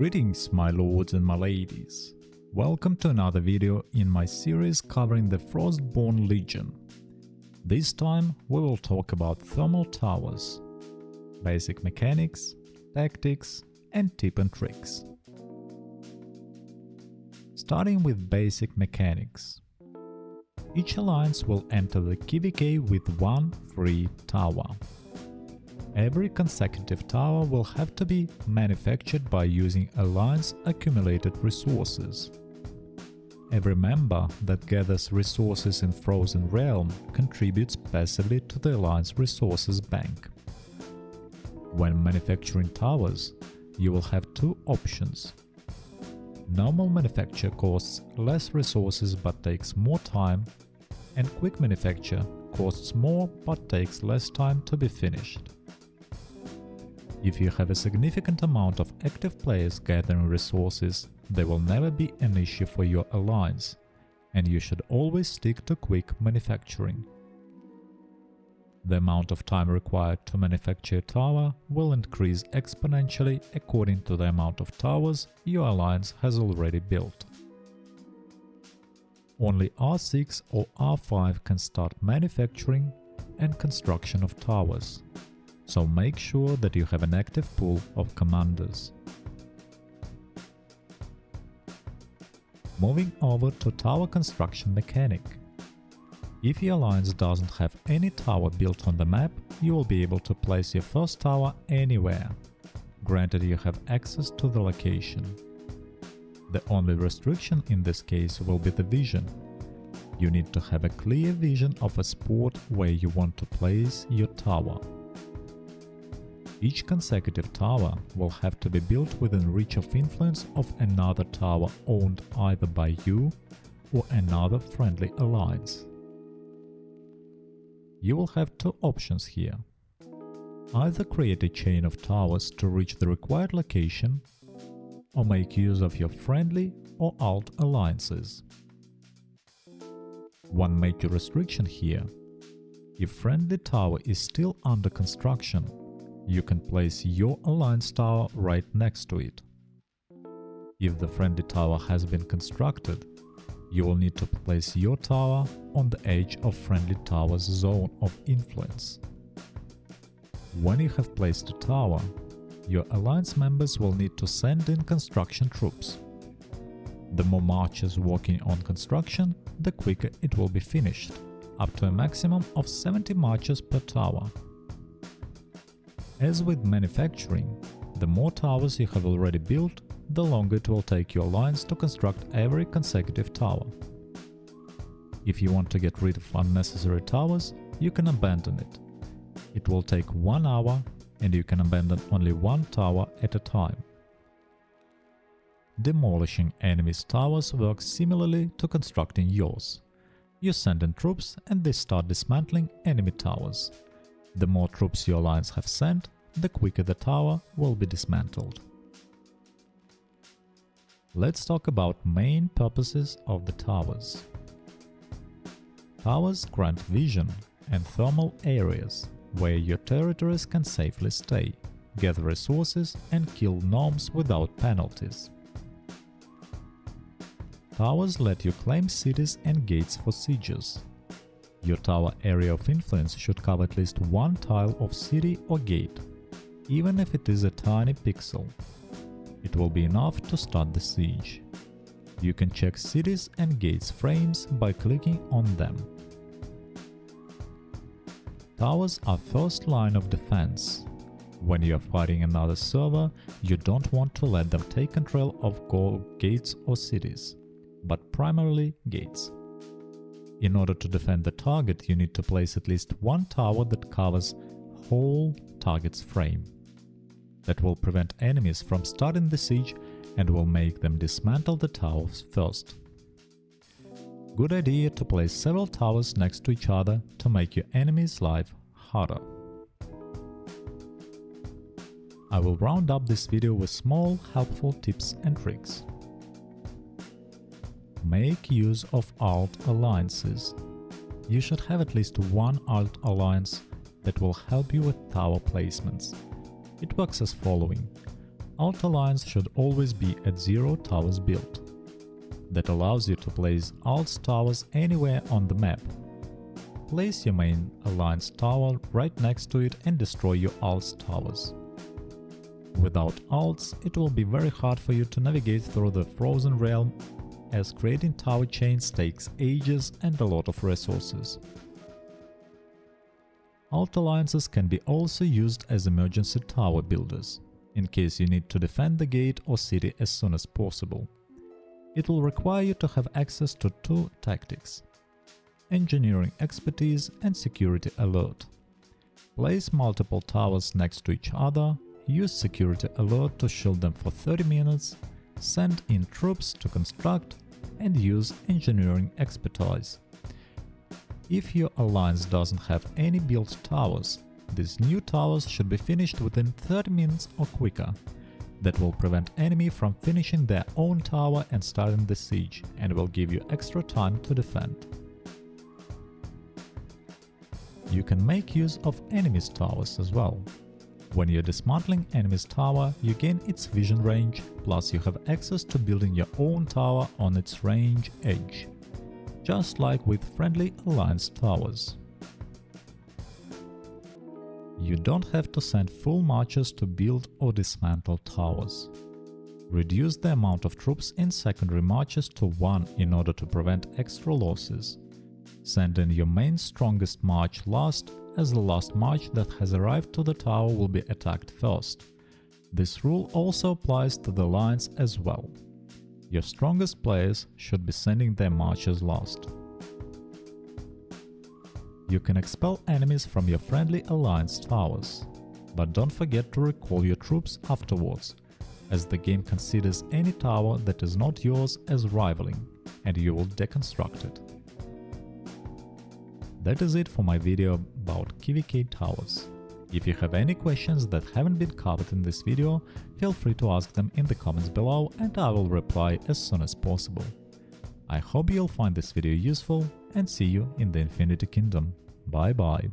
Greetings my lords and my ladies. Welcome to another video in my series covering the Frostborne Legion. This time we will talk about thermal towers, basic mechanics, tactics and tips and tricks. Starting with basic mechanics. Each alliance will enter the KVK with one free tower. Every consecutive tower will have to be manufactured by using Alliance accumulated resources. Every member that gathers resources in Frozen Realm contributes passively to the Alliance resources bank. When manufacturing towers, you will have two options. Normal manufacture costs less resources but takes more time, and quick manufacture costs more but takes less time to be finished. If you have a significant amount of active players gathering resources, there will never be an issue for your alliance, and you should always stick to quick manufacturing. The amount of time required to manufacture a tower will increase exponentially according to the amount of towers your alliance has already built. Only R6 or R5 can start manufacturing and construction of towers, so make sure that you have an active pool of commanders. Moving over to tower construction mechanic. If your alliance doesn't have any tower built on the map, you will be able to place your first tower anywhere, granted you have access to the location. The only restriction in this case will be the vision. You need to have a clear vision of a spot where you want to place your tower. Each consecutive tower will have to be built within reach of influence of another tower owned either by you or another friendly alliance. You will have two options here. Either create a chain of towers to reach the required location, or make use of your friendly or alt alliances. One major restriction here: if friendly tower is still under construction, you can place your alliance tower right next to it. If the friendly tower has been constructed, you will need to place your tower on the edge of friendly tower's zone of influence. When you have placed a tower, your alliance members will need to send in construction troops. The more marchers working on construction, the quicker it will be finished, up to a maximum of 70 marchers per tower. As with manufacturing, the more towers you have already built, the longer it will take your alliance to construct every consecutive tower. If you want to get rid of unnecessary towers, you can abandon it. It will take 1 hour, and you can abandon only one tower at a time. Demolishing enemies' towers works similarly to constructing yours. You send in troops and they start dismantling enemy towers. The more troops your alliance have sent, the quicker the tower will be dismantled. Let's talk about main purposes of the towers. Towers grant vision and thermal areas where your territories can safely stay, gather resources and kill gnomes without penalties. Towers let you claim cities and gates for sieges. Your tower area of influence should cover at least one tile of city or gate, even if it is a tiny pixel. It will be enough to start the siege. You can check cities and gates frames by clicking on them. Towers are first line of defense. When you are fighting another server, you don't want to let them take control of gates or cities, but primarily gates. In order to defend the target, you need to place at least one tower that covers whole target's frame. That will prevent enemies from starting the siege and will make them dismantle the towers first. Good idea to place several towers next to each other to make your enemy's life harder. I will round up this video with small, helpful tips and tricks. Make use of alt alliances. You should have at least one alt alliance that will help you with tower placements. It works as following. Alt alliance should always be at 0 towers built. That allows you to place alt towers anywhere on the map. Place your main alliance tower right next to it and destroy your alt towers. Without alts, it will be very hard for you to navigate through the frozen realm, as creating tower chains takes ages and a lot of resources. Alt alliances can be also used as emergency tower builders, in case you need to defend the gate or city as soon as possible. It will require you to have access to 2 tactics: engineering expertise and security alert. Place multiple towers next to each other, use security alert to shield them for 30 minutes, send in troops to construct, and use engineering expertise. If your alliance doesn't have any built towers, these new towers should be finished within 30 minutes or quicker. That will prevent enemy from finishing their own tower and starting the siege, and will give you extra time to defend. You can make use of enemies' towers as well. When you're dismantling enemy's tower, you gain its vision range, plus you have access to building your own tower on its range edge, just like with friendly alliance towers. You don't have to send full marches to build or dismantle towers. Reduce the amount of troops in secondary marches to 1 in order to prevent extra losses. Send in your main strongest march last, as the last march that has arrived to the tower will be attacked first. This rule also applies to the alliance as well. Your strongest players should be sending their marches last. You can expel enemies from your friendly alliance towers, but don't forget to recall your troops afterwards, as the game considers any tower that is not yours as rivaling, and you will deconstruct it. That is it for my video about KVK towers. If you have any questions that haven't been covered in this video, feel free to ask them in the comments below and I will reply as soon as possible. I hope you'll find this video useful and see you in the Infinity Kingdom. Bye bye.